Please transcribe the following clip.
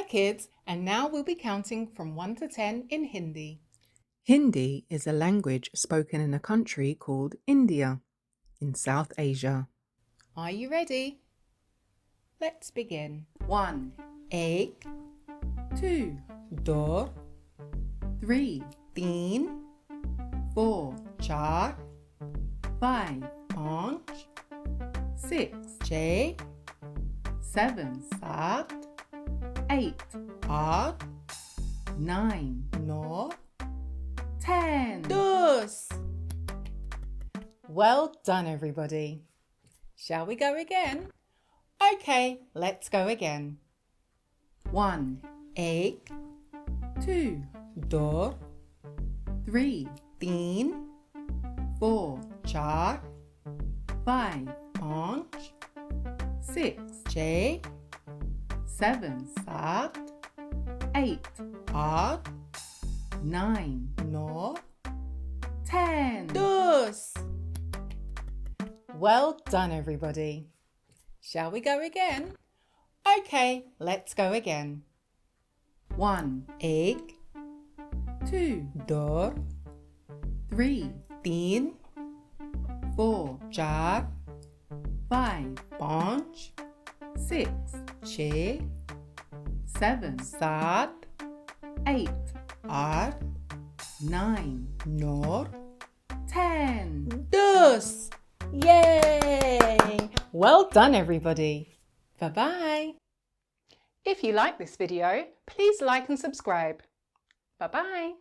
kids, and now we'll be counting from 1 to 10 in Hindi. Hindi is a language spoken in a country called India in South Asia. Are you ready? Let's begin. 1, 1, 2, 2, 3, 3, 4, 4, 5, 5, 6, 6, 7, 7, 8, 8, 9, 9, 10. 10. Well done, everybody. Shall we go again? Okay, let's go again. 1, 1, 2, 2, 3, 3, 4, 4, 5, 5, 6, 6, 7, 7, 8, 8, 9, 9, 10. 10. Well done, everybody. Shall we go again? Okay, let's go again. 1, 1, 2, 2, 3, 3, 4, 4, 5, 5, 6, 6, 7, 7, 8, 8, 9, 9, 10. 10. Yay! Well done, everybody. Bye-bye. If you like this video, please like and subscribe. Bye-bye.